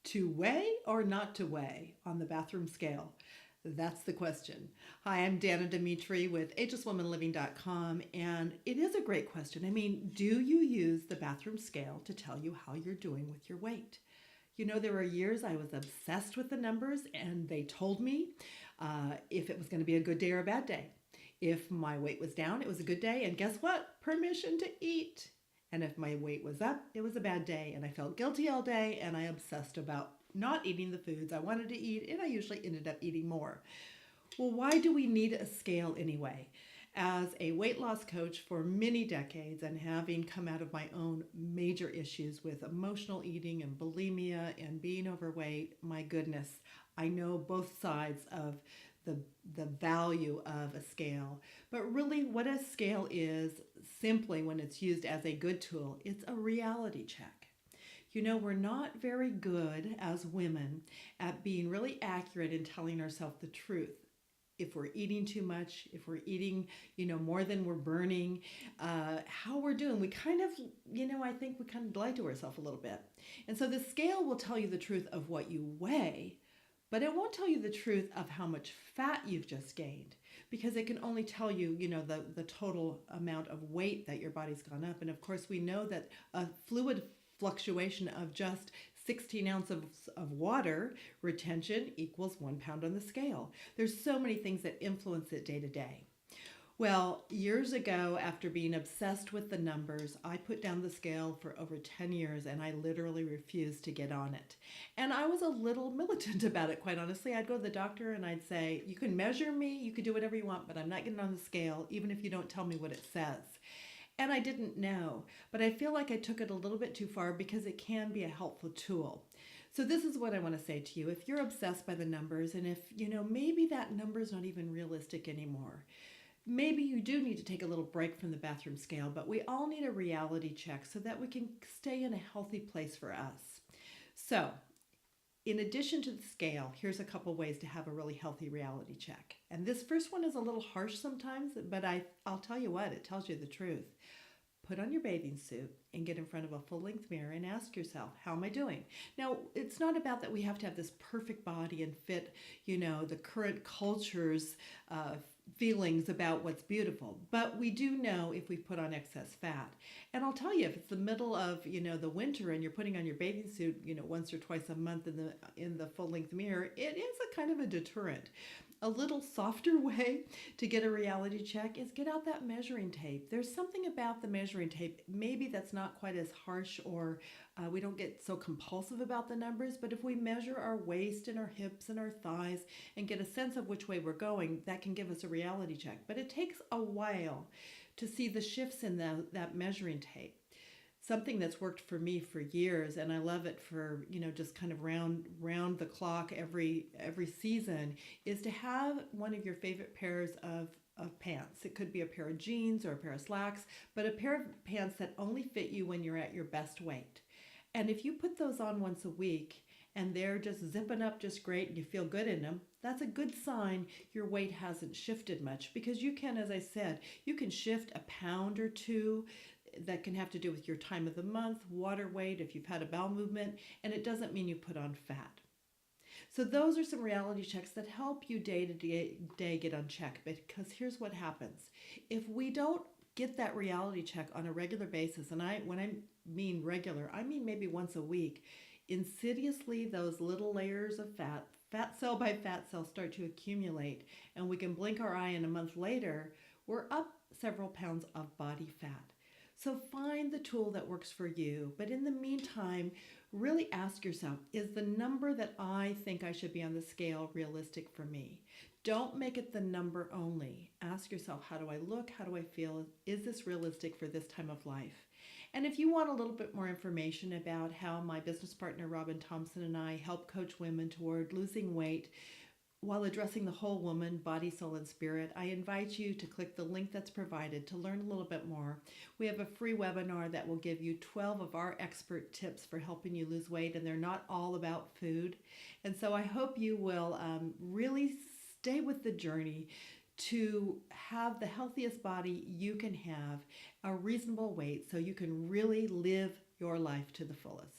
To weigh or not to weigh on the bathroom scale? That's the question. Hi, I'm Danna Dimitri with agelesswomanliving.com, and it is a great question. I mean, do you use the bathroom scale to tell you how you're doing with your weight? You know, there were years I was obsessed with the numbers, and they told me if it was going to be a good day or a bad day. If my weight was down, it was a good day, and guess what? Permission to eat. And if my weight was up, it was a bad day, and I felt guilty all day, and I obsessed about not eating the foods I wanted to eat, and I usually ended up eating more. Well, why do we need a scale anyway? As a weight loss coach for many decades and having come out of my own major issues with emotional eating and bulimia and being overweight, my goodness, I know both sides of the, the value of a scale. But really, what a scale is, simply when it's used as a good tool, it's a reality check. You know, we're not very good as women at being really accurate in telling ourselves the truth. If we're eating too much, if we're eating, more than we're burning, how we're doing, we kind of, I think we kind of lie to ourselves a little bit. And so the scale will tell you the truth of what you weigh, but it won't tell you the truth of how much fat you've just gained, because it can only tell you, the total amount of weight that your body's gone up. And of course, we know that a fluid fluctuation of just 16 ounces of water retention equals 1 pound on the scale. There's so many things that influence it day to day. Well, years ago, after being obsessed with the numbers, I put down the scale for over 10 years and I literally refused to get on it. And I was a little militant about it, quite honestly. I'd go to the doctor and I'd say, you can measure me, you can do whatever you want, but I'm not getting on the scale, even if you don't tell me what it says. And I didn't know, but I feel like I took it a little bit too far because it can be a helpful tool. So this is what I want to say to you. If you're obsessed by the numbers, and if, maybe that number is not even realistic anymore, maybe you do need to take a little break from the bathroom scale, but we all need a reality check so that we can stay in a healthy place for us. So in addition to the scale, here's a couple ways to have a really healthy reality check. And this first one is a little harsh sometimes, but I'll tell you what, it tells you the truth. Put on your bathing suit and get in front of a full-length mirror and ask yourself, how am I doing? Now, it's not about that we have to have this perfect body and fit, the current culture's feelings about what's beautiful. But we do know if we put on excess fat. And I'll tell you, if it's the middle of, the winter and you're putting on your bathing suit, once or twice a month in the full-length mirror, it is a kind of a deterrent. A little softer way to get a reality check is get out that measuring tape. There's something about the measuring tape, maybe that's not quite as harsh, or we don't get so compulsive about the numbers, but if we measure our waist and our hips and our thighs and get a sense of which way we're going, that can give us a reality check. But it takes a while to see the shifts in that measuring tape. Something that's worked for me for years, and I love it for, just kind of round the clock every season, is to have one of your favorite pairs of pants. It could be a pair of jeans or a pair of slacks, but a pair of pants that only fit you when you're at your best weight. And if you put those on once a week and they're just zipping up just great and you feel good in them, that's a good sign your weight hasn't shifted much, because you can, as I said, you can shift a pound or two. That can have to do with your time of the month, water weight, if you've had a bowel movement, and it doesn't mean you put on fat. So those are some reality checks that help you day to day get on check, because here's what happens. If we don't get that reality check on a regular basis, and when I mean regular, I mean maybe once a week, insidiously those little layers of fat cell by fat cell, start to accumulate, and we can blink our eye and a month later, we're up several pounds of body fat. So find the tool that works for you. But in the meantime, really ask yourself, is the number that I think I should be on the scale realistic for me? Don't make it the number only. Ask yourself, how do I look? How do I feel? Is this realistic for this time of life? And if you want a little bit more information about how my business partner, Robin Thompson, and I help coach women toward losing weight while addressing the whole woman, body, soul, and spirit, I invite you to click the link that's provided to learn a little bit more. We have a free webinar that will give you 12 of our expert tips for helping you lose weight, and they're not all about food. And so I hope you will really stay with the journey to have the healthiest body you can have, a reasonable weight, so you can really live your life to the fullest.